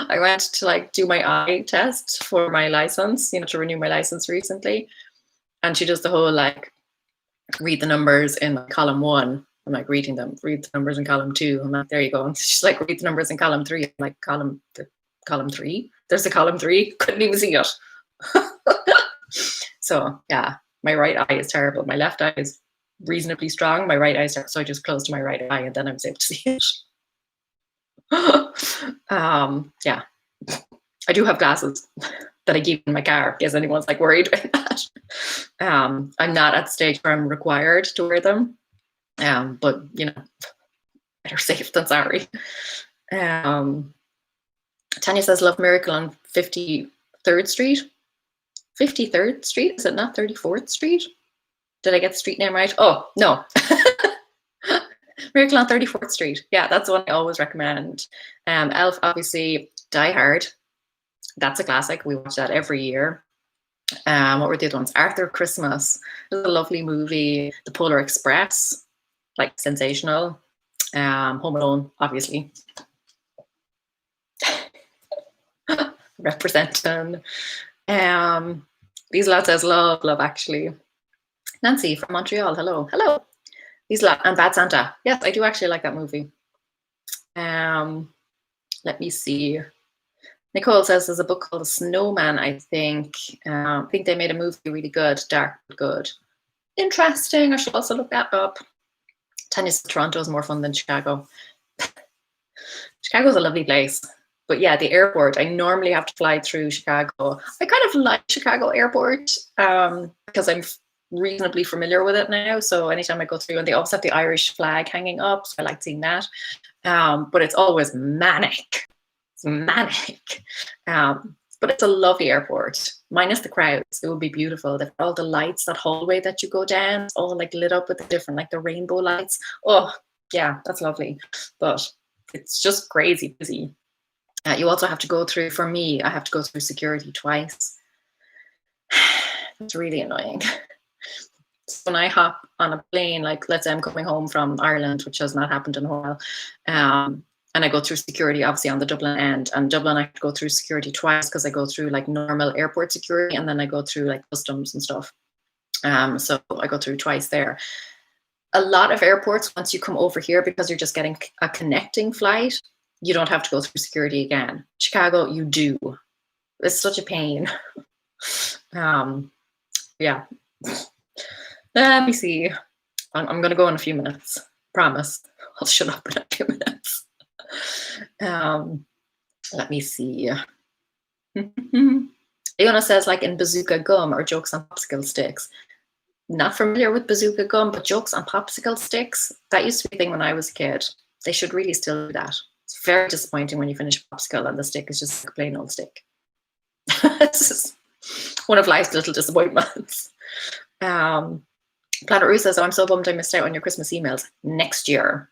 I went to like do my eye test for my license, to renew my license recently. And she does the whole like, read the numbers in column 1. I'm like reading them, read the numbers in column 2. I'm like, there you go. And she's like, read the numbers in column 3. I'm like, column 3? There's a column 3? Couldn't even see it. So yeah, my right eye is terrible. My left eye is reasonably strong. My right eye is terrible. So I just closed my right eye and then I was able to see it. Yeah, I do have glasses that I keep in my car in case anyone's like worried about that. I'm not at the stage where I'm required to wear them. But better safe than sorry. Tanya says, love Miracle on 53rd Street. 53rd Street? Is it not 34th Street? Did I get the street name right? Oh, no. Miracle on 34th Street. Yeah, that's the one I always recommend. Elf, obviously, Die Hard. That's a classic. We watch that every year. What were the other ones? Arthur Christmas. It was a lovely movie. The Polar Express. Like, sensational. Home Alone, obviously. Representing. These lads says love, actually. Nancy from Montreal, hello. These lads, and Bad Santa. Yes, I do actually like that movie. Let me see. Nicole says there's a book called The Snowman, I think. I think they made a movie really good, dark but good. Interesting, I should also look that up. Tanya says Toronto is more fun than Chicago. Chicago's a lovely place. But yeah, the airport, I normally have to fly through Chicago. I kind of like Chicago airport because I'm reasonably familiar with it now. So anytime I go through, and they also have the Irish flag hanging up, so I like seeing that. But it's always manic. It's manic. But it's a lovely airport, minus the crowds. It would be beautiful. They've got all the lights, that hallway that you go down, it's all like lit up with the different, like the rainbow lights. Oh, yeah, that's lovely. But it's just crazy busy. You also have to go through, for me, I have to go through security twice. It's really annoying. When I hop on a plane, like let's say I'm coming home from Ireland, which has not happened in a while, and I go through security, obviously on the Dublin end, and Dublin I have to go through security twice because I go through like normal airport security and then I go through like customs and stuff. So I go through twice there. A lot of airports, once you come over here, because you're just getting a connecting flight, you don't have to go through security again. Chicago, you do. It's such a pain. Yeah. Let me see. I'm going to go in a few minutes. Promise. I'll shut up in a few minutes. Let me see. Leona says, like in Bazooka Gum or Jokes on Popsicle Sticks. Not familiar with Bazooka Gum, but Jokes on Popsicle Sticks, that used to be a thing when I was a kid. They should really still do that. It's very disappointing when you finish a popsicle and the stick is just like a plain old stick. It's just one of life's little disappointments. Planet Roo says, oh, I'm so bummed I missed out on your Christmas emails. Next year.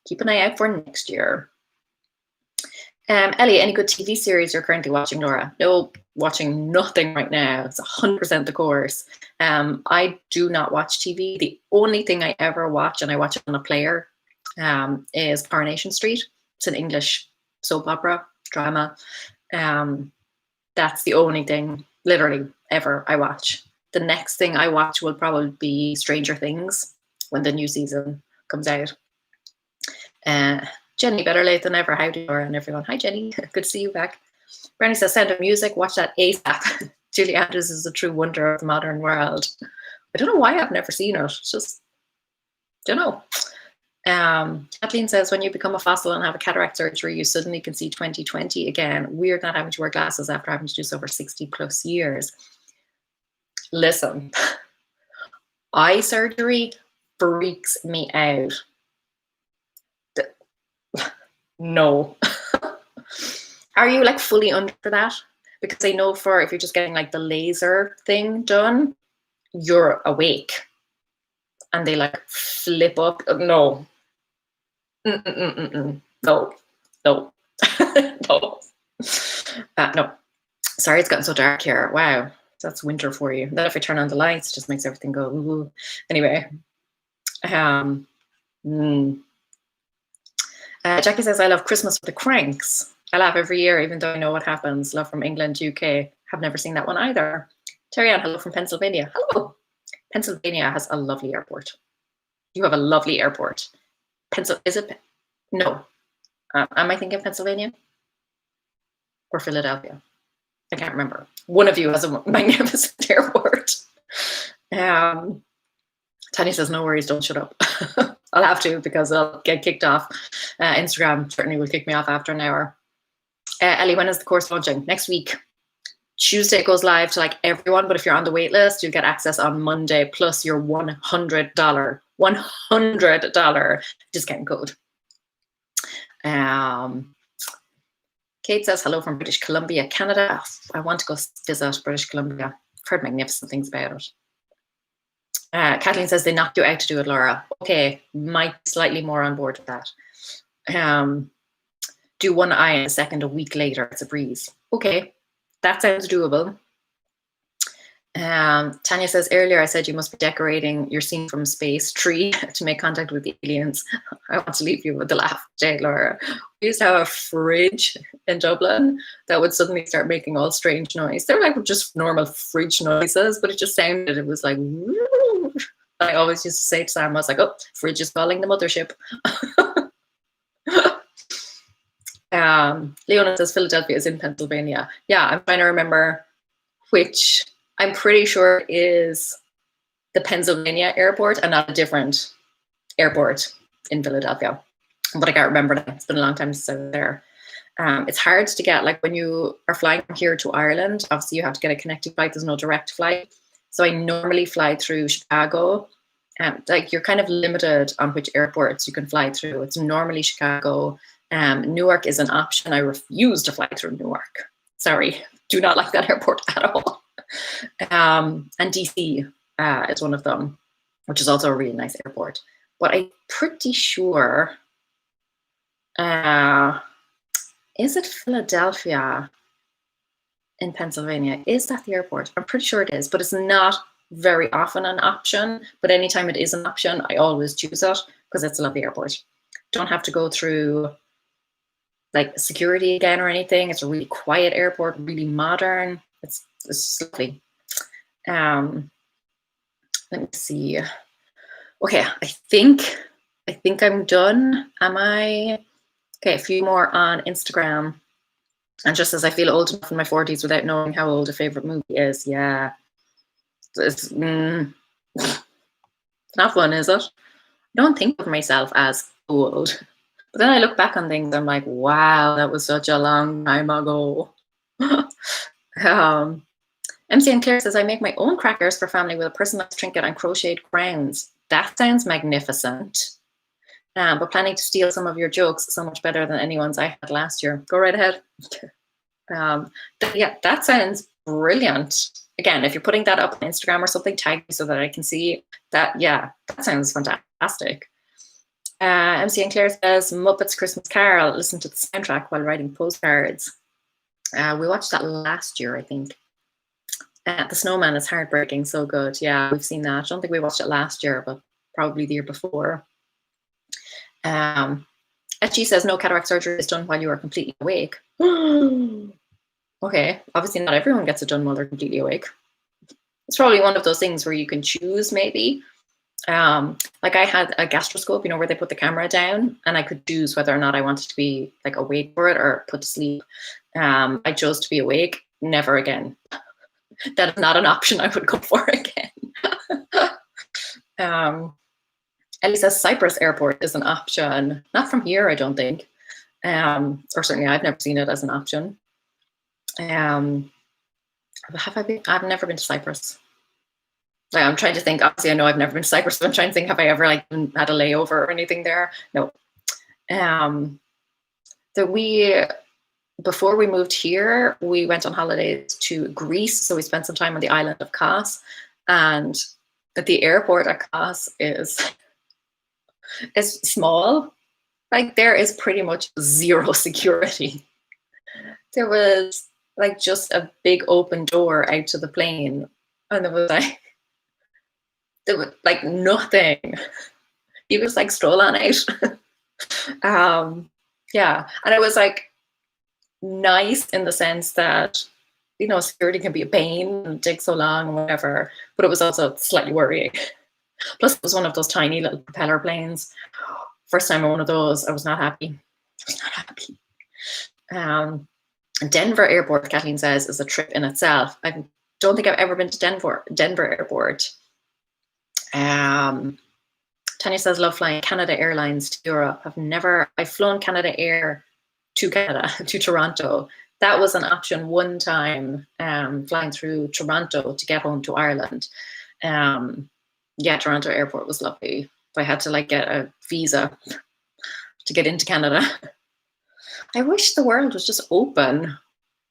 Keep an eye out for next year. Ellie, any good TV series you're currently watching, Laura? No, watching nothing right now. It's 100% the course. I do not watch TV. The only thing I ever watch, and I watch it on a player, is Coronation Street. It's an English soap opera, drama. That's the only thing, literally, ever I watch. The next thing I watch will probably be Stranger Things when the new season comes out. Jenny, better late than ever. Howdy, Laura and everyone. Hi, Jenny. Good to see you back. Bernie says, Sound of Music. Watch that ASAP. Julie Andrews is a true wonder of the modern world. I don't know why I've never seen it. It's just, don't know. Kathleen says, when you become a fossil and have a cataract surgery, you suddenly can see 20/20 again. Weird not having to wear glasses after having to do so for 60 plus years. Listen, eye surgery freaks me out. No. Are you like fully under that? Because I know for if you're just getting like the laser thing done, you're awake and they like flip up. No, No, no, no. No. Sorry, it's gotten so dark here. Wow, that's winter for you. Then if I turn on the lights, it just makes everything go. Ooh. Anyway, um, mm. Jackie says, I love Christmas with the Cranks. I laugh every year, even though I know what happens. Love from England, UK. Have never seen that one either. Terry Ann, hello from Pennsylvania. Hello. Pennsylvania has a lovely airport. You have a lovely airport. Is it? No. Am I thinking Pennsylvania or Philadelphia? I can't remember. One of you has a magnificent airport. Tanya says, no worries, don't shut up. I'll have to, because I'll get kicked off. Instagram certainly will kick me off after an hour. Ellie, when is the course launching? Next week. Tuesday it goes live to like everyone, but if you're on the wait list, you'll get access on Monday plus your $100 discount code. Kate says, hello from British Columbia, Canada. Oh, I want to go visit British Columbia. I've heard magnificent things about it. Kathleen says, they knocked you out to do it, Laura. Okay, might be slightly more on board with that. Do one eye and a second a week later. It's a breeze. Okay, that sounds doable. Tanya says, earlier I said you must be decorating your scene from space tree to make contact with the aliens. I want to leave you with the laugh, Jay, Laura. We used to have a fridge in Dublin that would suddenly start making all strange noise. They were like just normal fridge noises, but it just sounded, it was like, woo. I always used to say to Sam, I was like, oh, fridge is calling the mothership. Leona says Philadelphia is in Pennsylvania. Yeah, I'm trying to remember which. I'm pretty sure is the Pennsylvania airport and not a different airport in Philadelphia. But I can't remember that. It's been a long time since I was there. It's hard to get, like when you are flying from here to Ireland, obviously you have to get a connecting flight. There's no direct flight. So I normally fly through Chicago. Like you're kind of limited on which airports you can fly through. It's normally Chicago. Newark is an option. I refuse to fly through Newark. Sorry, do not like that airport at all. And DC is one of them, which is also a really nice airport. But I'm pretty sure, is it Philadelphia in Pennsylvania? Is that the airport? I'm pretty sure it is, but it's not very often an option. But anytime it is an option, I always choose it because it's a lovely airport. Don't have to go through like security again or anything. It's a really quiet airport, really modern. It's lovely. Let me see. Okay, I think I'm done. Am I? Okay, a few more on Instagram. And just as I feel old enough in my 40s without knowing how old a favorite movie is, yeah. It's not fun, is it? I don't think of myself as old. But then I look back on things, I'm like, wow, that was such a long time ago. MC and Claire says, I make my own crackers for family with a personalized trinket and crocheted crowns. That sounds magnificent. But planning to steal some of your jokes so much better than anyone's I had last year. Go right ahead. Yeah, that sounds brilliant. Again, if you're putting that up on Instagram or something, tag me so that I can see that. Yeah, that sounds fantastic. MC and Claire says, Muppets Christmas Carol, listen to the soundtrack while writing postcards. We watched that last year, I think. The Snowman is heartbreaking, so good. Yeah, we've seen that. I don't think we watched it last year, but probably the year before. SG says, no cataract surgery is done while you are completely awake. Okay, obviously not everyone gets it done while they're completely awake. It's probably one of those things where you can choose maybe. Like I had a gastroscope, you know, where they put the camera down and I could choose whether or not I wanted to be like awake for it or put to sleep. I chose to be awake. Never again. That is not an option I would go for again. Ellie says Cyprus Airport is an option. Not from here, I don't think. Or certainly I've never seen it as an option. Have I been? I've never been to Cyprus. I'm trying to think. Obviously, I know I've never been to Cyprus, but I'm trying to think, have I ever like had a layover or anything there? No. Before we moved here, we went on holidays to Greece. So we spent some time on the island of Kos, and the airport at Kos is small, Like there is pretty much zero security. There was like just a big open door out to the plane, and there was like nothing. You just like stroll on out. Yeah, and it was like nice in the sense that security can be a pain and take so long and whatever, but it was also slightly worrying. Plus, it was one of those tiny little propeller planes. First time on one of those, I was not happy. I was not happy. Denver Airport, Kathleen says, is a trip in itself. I don't think I've ever been to Denver Airport. Tanya says, love flying Canada Airlines to Europe. I've flown Canada Air to Canada, to Toronto. That was an option one time, flying through Toronto to get home to Ireland. Yeah, Toronto Airport was lovely. I had to like get a visa to get into Canada. I wish the world was just open.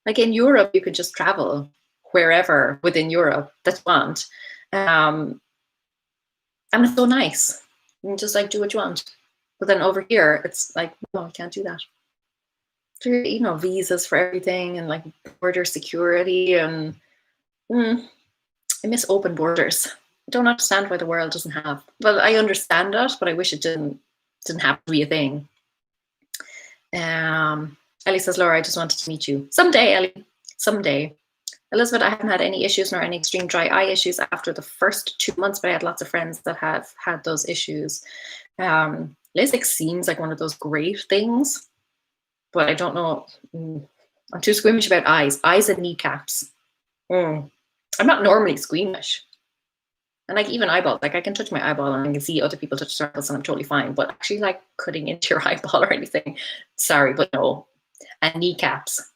Like in Europe, you could just travel wherever within Europe that you want. And it's so nice. You can just like do what you want. But then over here, it's like, no, I can't do that. Visas for everything and like border security, and I miss open borders. I don't understand why the world doesn't have. Well, I understand it, but I wish it didn't have to be a thing. Ellie says, Laura, I just wanted to meet you. Someday, Ellie. Someday. Elizabeth, I haven't had any issues nor any extreme dry eye issues after the first 2 months, but I had lots of friends that have had those issues. LASIK seems like one of those great things, but I don't know. I'm too squeamish about eyes. Eyes and kneecaps. I'm not normally squeamish. And like even eyeballs, like I can touch my eyeball and I can see other people touch their eyeballs and I'm totally fine. But actually like cutting into your eyeball or anything, sorry, but no. And kneecaps.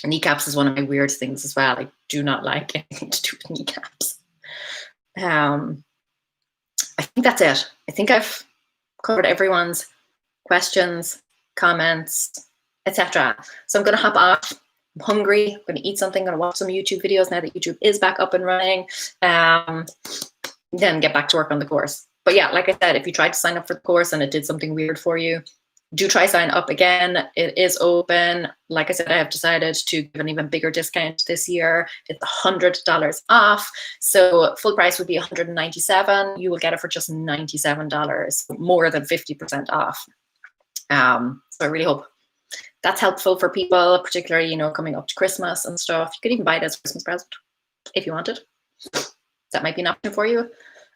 Kneecaps is one of my weird things as well. I do not like anything to do with kneecaps. I think that's it. I think I've covered everyone's questions, comments, etc. So I'm going to hop off. I'm hungry. I'm going to eat something. I'm going to watch some YouTube videos now that YouTube is back up and running. Then get back to work on the course. But yeah, like I said, if you tried to sign up for the course and it did something weird for you, do try sign up again. It is open. Like I said, I have decided to give an even bigger discount this year. It's $100 off. So full price would be $197. You will get it for just $97, more than 50% off. So I really hope that's helpful for people, particularly, coming up to Christmas and stuff. You could even buy it as a Christmas present if you wanted. That might be an option for you.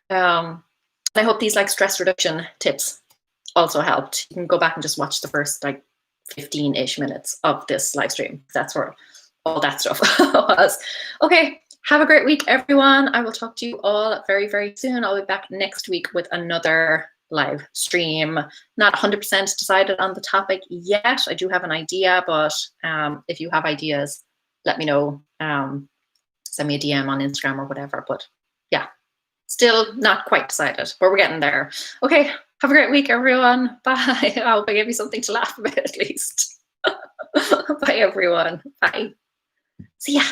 I hope these like stress reduction tips also helped. You can go back and just watch the first like 15-ish minutes of this live stream. That's where all that stuff was. Okay, have a great week, everyone. I will talk to you all very, very soon. I'll be back next week with another live stream. Not 100% decided on the topic yet. I do have an idea, but if you have ideas, let me know. Send me a DM on Instagram or whatever. But yeah, still not quite decided, but we're getting there. Okay, have a great week, everyone. Bye. I hope I gave you something to laugh about at least. Bye, everyone. Bye. See ya.